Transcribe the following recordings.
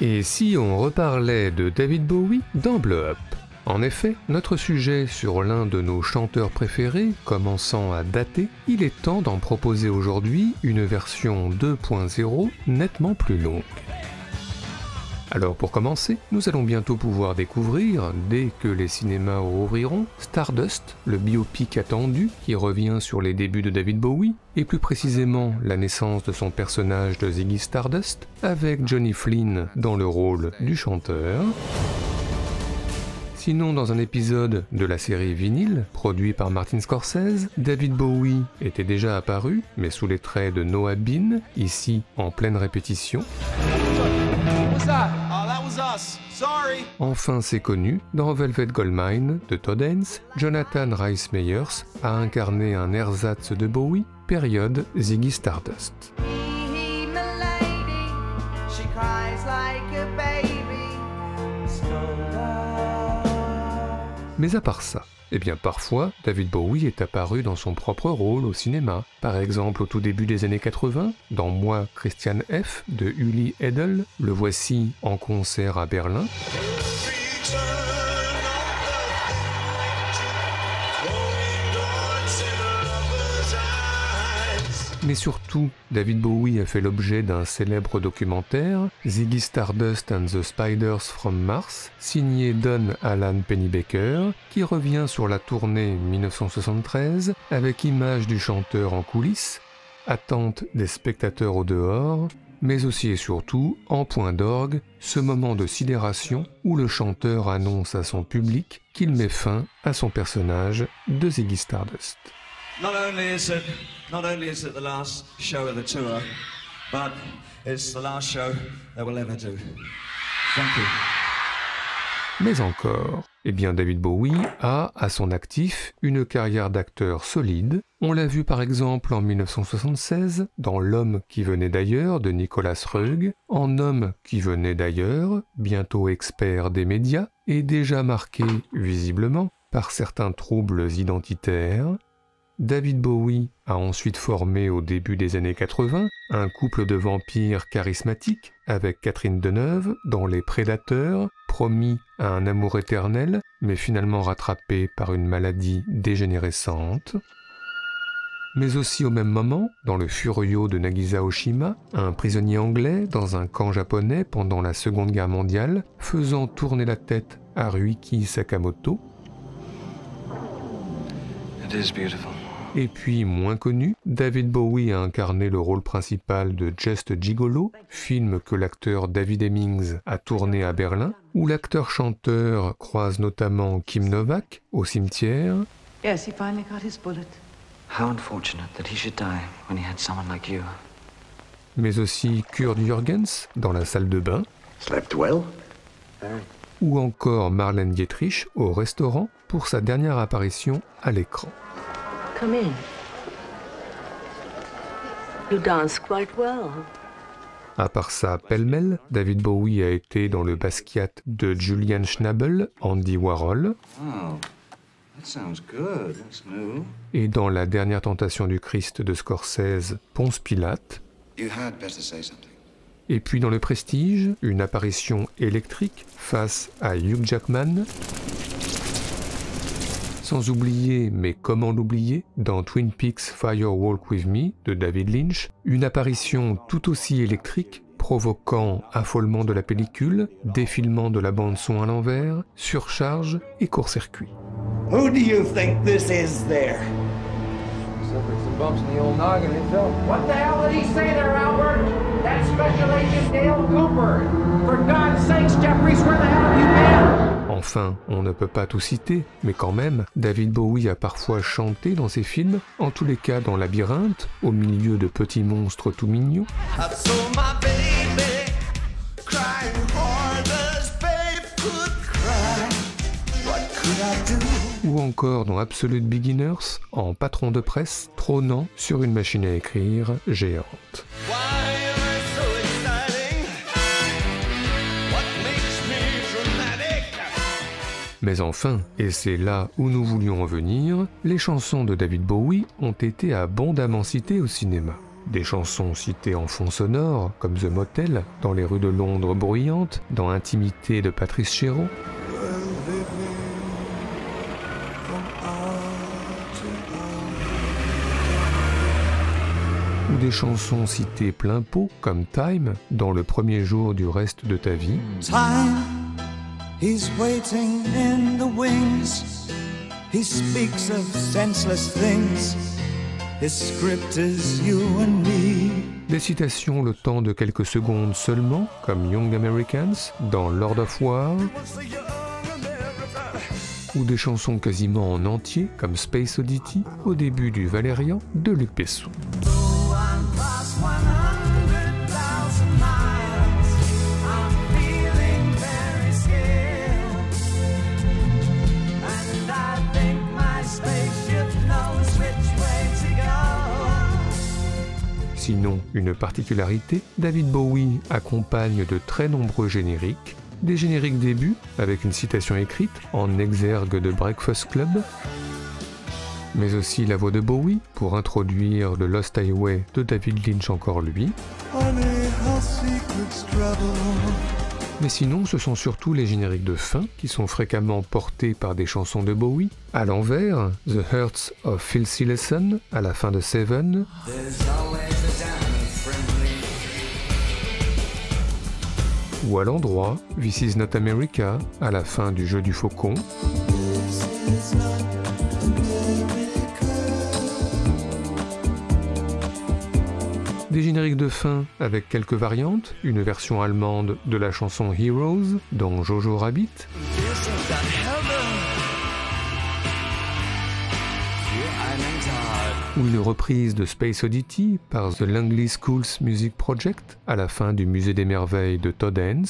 Et si on reparlait de David Bowie dans Blow Up? En effet, notre sujet sur l'un de nos chanteurs préférés commençant à dater, il est temps d'en proposer aujourd'hui une version 2.0 nettement plus longue. Alors pour commencer, nous allons bientôt pouvoir découvrir, dès que les cinémas rouvriront, Stardust, le biopic attendu qui revient sur les débuts de David Bowie, et plus précisément la naissance de son personnage de Ziggy Stardust, avec Johnny Flynn dans le rôle du chanteur. Sinon, dans un épisode de la série Vinyl, produit par Martin Scorsese, David Bowie était déjà apparu, mais sous les traits de Noah Bean, ici en pleine répétition. Enfin, c'est connu, dans Velvet Goldmine de Todd Haynes, Jonathan Rhys Meyers a incarné un ersatz de Bowie, période Ziggy Stardust. Mais à part ça, eh bien parfois, David Bowie est apparu dans son propre rôle au cinéma. Par exemple, au tout début des années 80, dans Moi, Christian F. de Uli Edel, le voici en concert à Berlin. Mais surtout, David Bowie a fait l'objet d'un célèbre documentaire, Ziggy Stardust and the Spiders from Mars, signé Don Alan Pennebaker, qui revient sur la tournée 1973 avec images du chanteur en coulisses, attente des spectateurs au dehors, mais aussi et surtout, en point d'orgue, ce moment de sidération où le chanteur annonce à son public qu'il met fin à son personnage de Ziggy Stardust. Not only is it the last show of the tour, but it's the last show that we'll ever do. Thank you. Mais encore, eh bien David Bowie a, à son actif, une carrière d'acteur solide. On l'a vu par exemple en 1976 dans L'homme qui venait d'ailleurs de Nicolas Roeg, en Homme qui venait d'ailleurs, bientôt expert des médias, et déjà marqué, visiblement, par certains troubles identitaires. David Bowie a ensuite formé au début des années 80 un couple de vampires charismatiques avec Catherine Deneuve dans Les Prédateurs, promis à un amour éternel, mais finalement rattrapé par une maladie dégénérescente. Mais aussi au même moment, dans Le Furio de Nagisa Oshima, un prisonnier anglais dans un camp japonais pendant la Seconde Guerre mondiale, faisant tourner la tête à Ryuichi Sakamoto. It is beautiful. Et puis, moins connu, David Bowie a incarné le rôle principal de Just Gigolo, film que l'acteur David Hemmings a tourné à Berlin, où l'acteur-chanteur croise notamment Kim Novak au cimetière. Yes, he finally got his bullet. How unfortunate that he should die when he had someone like you. Mais aussi Kurt Jürgens dans la salle de bain. Slept well? Ou encore Marlène Dietrich au restaurant pour sa dernière apparition à l'écran. Come in. You dance quite well. À part ça, pêle-mêle, David Bowie a été dans le Basquiat de Julian Schnabel, Andy Warhol, That sounds good. That's new. et dans La Dernière Tentation du Christ de Scorsese, Ponce Pilate. You had better say something. Et puis dans Le Prestige, une apparition électrique face à Hugh Jackman. Sans oublier, mais comment l'oublier, dans Twin Peaks Fire Walk With Me de David Lynch, une apparition tout aussi électrique, provoquant affolement de la pellicule, défilement de la bande-son à l'envers, surcharge et court-circuit. Who do you think this is there? Some bumps in the old noggin, it felt. What the hell did he say there, Albert? That's Special Agent Dale Cooper. For God's sakes, Jeffries, where the hell have you been? Enfin, on ne peut pas tout citer, mais quand même, David Bowie a parfois chanté dans ses films, en tous les cas dans Labyrinthe, au milieu de petits monstres tout mignons. Ou encore dans Absolute Beginners, en patron de presse, trônant sur une machine à écrire géante. Mais enfin, et c'est là où nous voulions en venir, les chansons de David Bowie ont été abondamment citées au cinéma. des chansons citées en fond sonore, comme The Motel, dans les rues de Londres bruyantes, dans Intimité de Patrice Chéreau. Ou des chansons citées plein pot, comme Time, dans Le premier jour du reste de ta vie. Time, he's waiting in the wings. He speaks of senseless things. His script is you and me. Des citations le temps de quelques secondes seulement, comme Young Americans, dans Lord of War. Ou des chansons quasiment en entier, comme Space Oddity, au début du Valérian de Luc Besson. Sinon, une particularité, David Bowie accompagne de très nombreux génériques, des génériques début avec une citation écrite en exergue de Breakfast Club, mais aussi la voix de Bowie pour introduire The Lost Highway de David Lynch encore lui. Mais sinon, ce sont surtout les génériques de fin qui sont fréquemment portés par des chansons de Bowie. À l'envers, The Hurts of Phil Sillison à la fin de Seven. Ou à l'endroit, This Is Not America à la fin du Jeu du Faucon. Des génériques de fin avec quelques variantes, une version allemande de la chanson Heroes dans Jojo Rabbit, ou une reprise de Space Oddity par The Langley Schools Music Project à la fin du Musée des Merveilles de Todd Haynes.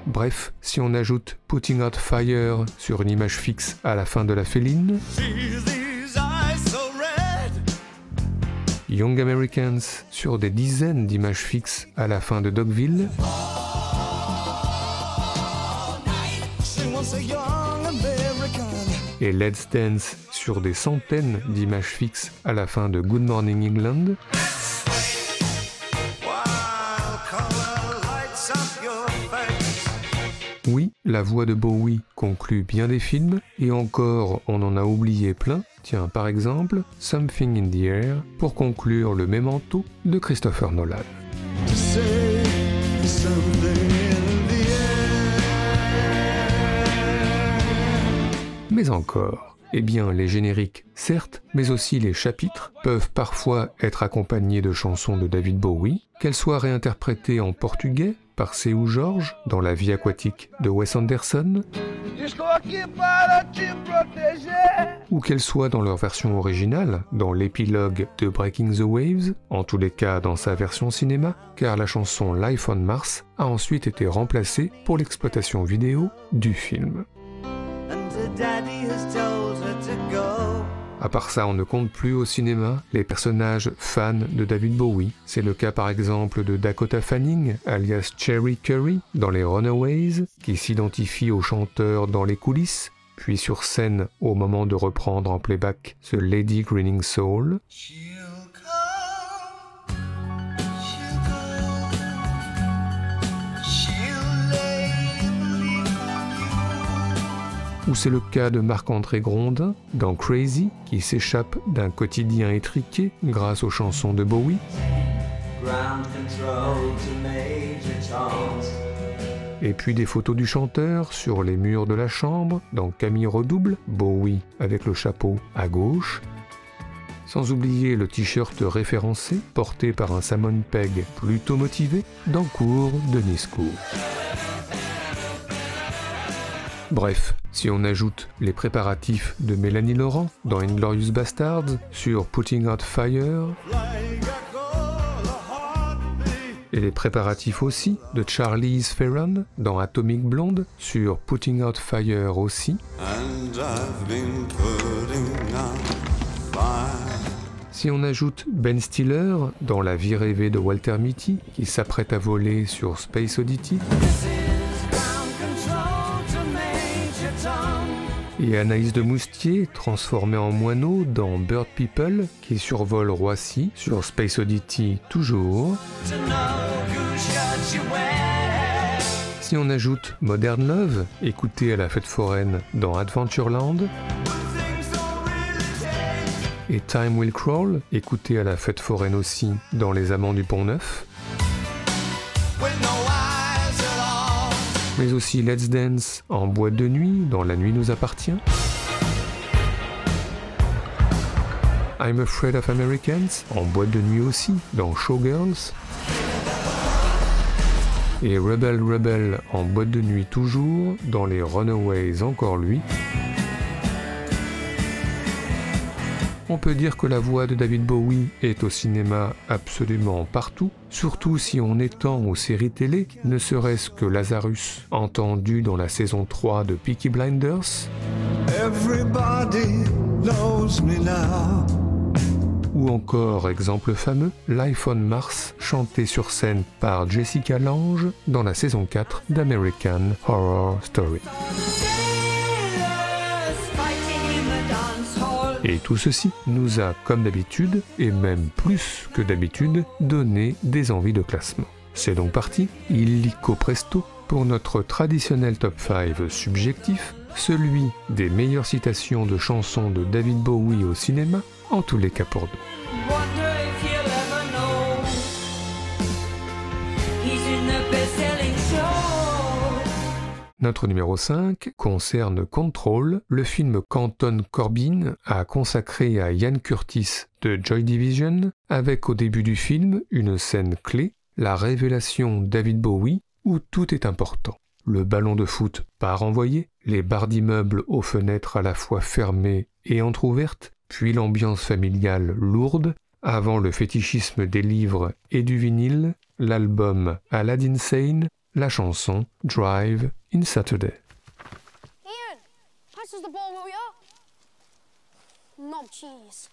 Bref, si on ajoute Putting Out Fire sur une image fixe à la fin de La Féline, Young Americans sur des dizaines d'images fixes à la fin de Dogville, et Let's Dance sur des centaines d'images fixes à la fin de Good Morning England, oui, la voix de Bowie conclut bien des films, et encore, on en a oublié plein. Tiens, par exemple, Something in the Air, pour conclure le Memento de Christopher Nolan. Mais encore, eh bien, les génériques, certes, mais aussi les chapitres, peuvent parfois être accompagnés de chansons de David Bowie, qu'elles soient réinterprétées en portugais, par Seu Jorge, dans La vie aquatique de Wes Anderson, ou qu'elles soient dans leur version originale, dans l'épilogue de Breaking the Waves, en tous les cas dans sa version cinéma, car la chanson Life on Mars a ensuite été remplacée pour l'exploitation vidéo du film. À part ça, on ne compte plus au cinéma les personnages fans de David Bowie. C'est le cas par exemple de Dakota Fanning, alias Cherry Curry, dans les Runaways, qui s'identifie au chanteur dans les coulisses, puis sur scène au moment de reprendre en playback ce Lady Grinning Soul. Ou c'est le cas de Marc-André Grondin dans Crazy, qui s'échappe d'un quotidien étriqué grâce aux chansons de Bowie. Et puis des photos du chanteur sur les murs de la chambre dans Camille Redouble, Bowie avec le chapeau à gauche. Sans oublier le t-shirt référencé porté par un Simon Pegg plutôt motivé dans Cours de Nice-Cours. Bref, si on ajoute les préparatifs de Mélanie Laurent dans Inglourious Basterds sur Putting Out Fire, et les préparatifs aussi de Charlize Theron dans Atomic Blonde sur Putting Out Fire aussi, si on ajoute Ben Stiller dans La vie rêvée de Walter Mitty qui s'apprête à voler sur Space Oddity, et Anaïs de Moustier, transformée en moineau dans Bird People, qui survole Roissy sur Space Oddity toujours. Si on ajoute Modern Love, écouté à la fête foraine dans Adventureland, et Time Will Crawl, écouté à la fête foraine aussi dans Les Amants du Pont-Neuf, mais aussi Let's Dance en boîte de nuit dans La Nuit nous appartient, I'm Afraid of Americans en boîte de nuit aussi dans Showgirls, et Rebel Rebel en boîte de nuit toujours dans Les Runaways encore lui. On peut dire que la voix de David Bowie est au cinéma absolument partout, surtout si on étend aux séries télé, ne serait-ce que Lazarus, entendu dans la saison 3 de Peaky Blinders, Everybody knows me now. ou encore, exemple fameux, Life on Mars, chanté sur scène par Jessica Lange dans la saison 4 d'American Horror Story. Et tout ceci nous a, comme d'habitude, et même plus que d'habitude, donné des envies de classement. C'est donc parti, illico presto, pour notre traditionnel top 5 subjectif, celui des meilleures citations de chansons de David Bowie au cinéma, en tous les cas pour nous. Notre numéro 5 concerne Control, le film qu'Anton Corbijn a consacré à Ian Curtis de Joy Division, avec au début du film une scène clé, la révélation David Bowie, où tout est important. Le ballon de foot pas renvoyé, les barres d'immeubles aux fenêtres à la fois fermées et entr'ouvertes, puis l'ambiance familiale lourde, avant le fétichisme des livres et du vinyle, l'album Aladdin Sane, la chanson Drive in Saturday. Ian, passes the ball where we are. Knob cheese.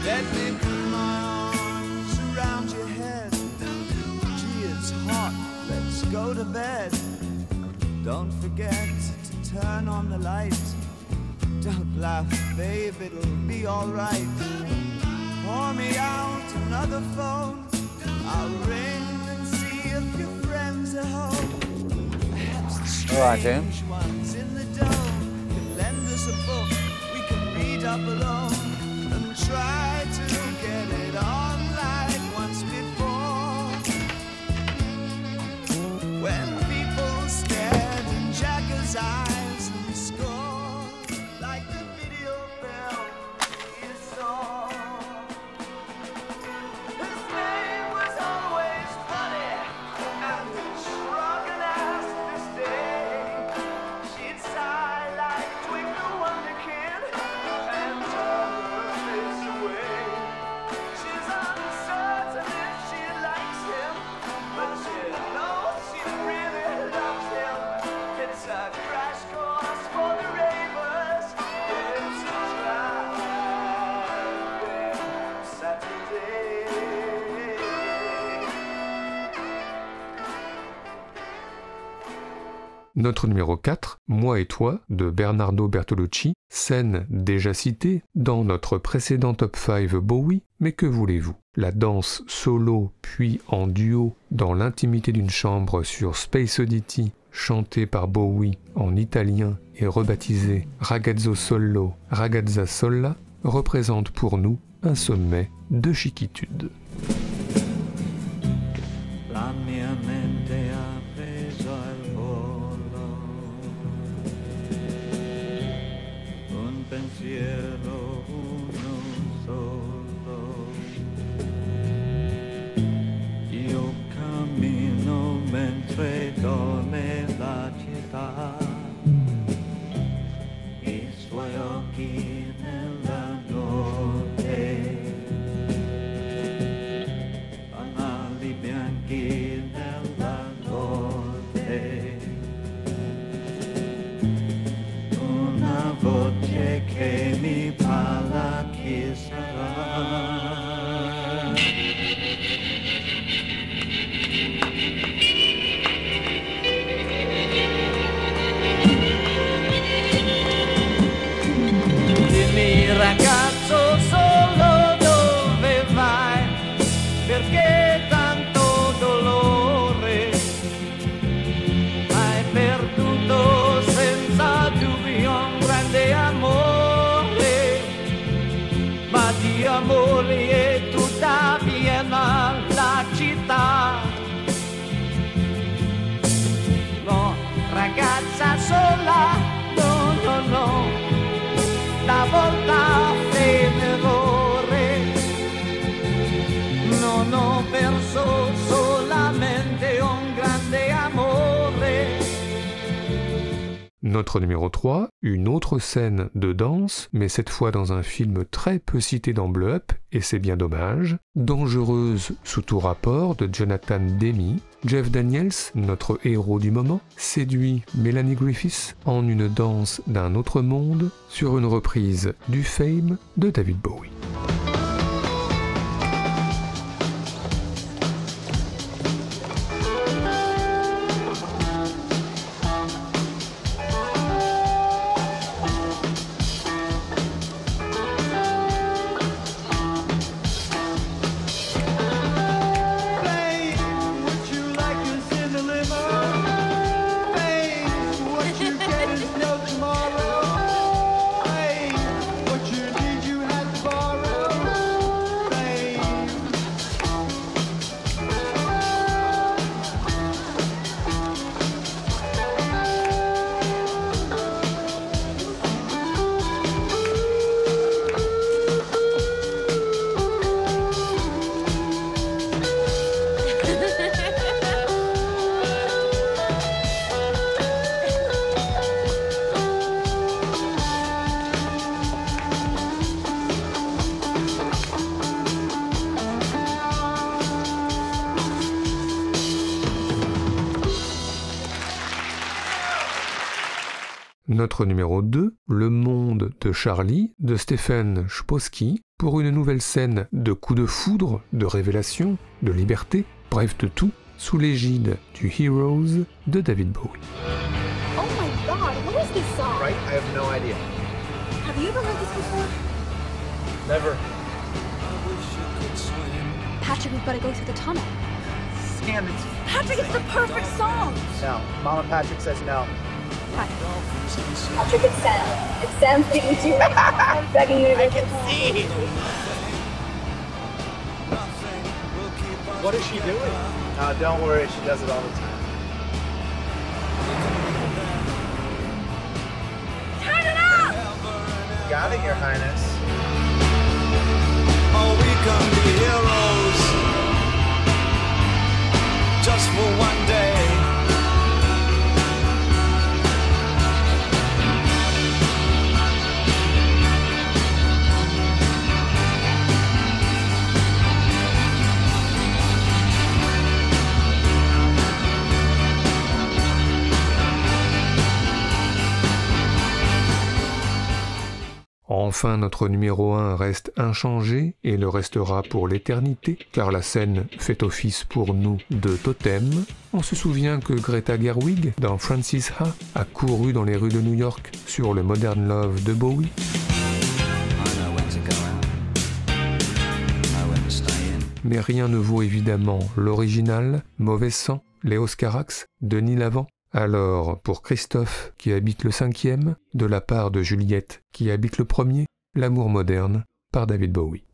Let me put my arms around your head. Gee, it's hot, let's go to bed. Don't forget to turn on the light. Don't laugh, babe, it'll be alright. Pour me out another phone. I'll ring and see if your friends are home. Perhaps the strange ones in the dome can lend us a book we can read up alone and try to get it on like once before. When people stared in Jagger's eyes and scored like the video film you saw. His name was always funny, and he'd shrug and ask this day. She'd sigh like Twig the Wonder Kid and turn her face away. She's uncertain if she likes him, but she knows she really loves him. It's a crash course for the ravers. It's a driving Saturday. Notre numéro 4, Moi et toi, de Bernardo Bertolucci, scène déjà citée dans notre précédent top 5 Bowie, mais que voulez-vous? La danse solo puis en duo dans l'intimité d'une chambre sur Space Oddity, chantée par Bowie en italien et rebaptisée Ragazzo Solo, Ragazza Sola, représente pour nous un sommet de chiquitude. La mia mente ha preso il volo, un pensiero uno solo. Io cammino mentre dorme la città, i suoi occhi nella notte. Fanali bianchi nella notte, una voce che mi parla. Notre numéro 3, une autre scène de danse, mais cette fois dans un film très peu cité dans Blow Up, et c'est bien dommage. Dangereuse sous tout rapport de Jonathan Demme. Jeff Daniels, notre héros du moment, séduit Melanie Griffiths en une danse d'un autre monde sur une reprise du Fame de David Bowie. Notre numéro 2, Le monde de Charlie, de Stephen Chbosky, pour une nouvelle scène de coup de foudre, de révélation, de liberté, bref de tout, sous l'égide du Heroes de David Bowie. Oh my god, what is this song? Right? I have no idea. Have you ever heard this before? Never. Patrick, we've got to go through the tunnel. Sam, it's... Patrick, it's the perfect song! No. Mama Patrick says no. Patrick, it's Sam. It's Sam speaking to you. I'm begging you to make it home. See? What is she doing? Don't worry, she does it all the time. Turn it up! Got it, Your Highness. Oh, we can be heroes just for one day. Enfin, notre numéro 1 reste inchangé et le restera pour l'éternité, car la scène fait office pour nous de totem. On se souvient que Greta Gerwig, dans Frances Ha, a couru dans les rues de New York sur le Modern Love de Bowie. Mais rien ne vaut évidemment l'original, Mauvais sang, Léos Carax, Denis Lavant. Alors, pour Christophe, qui habite le 5e, de la part de Juliette, qui habite le 1er, L'amour moderne, par David Bowie.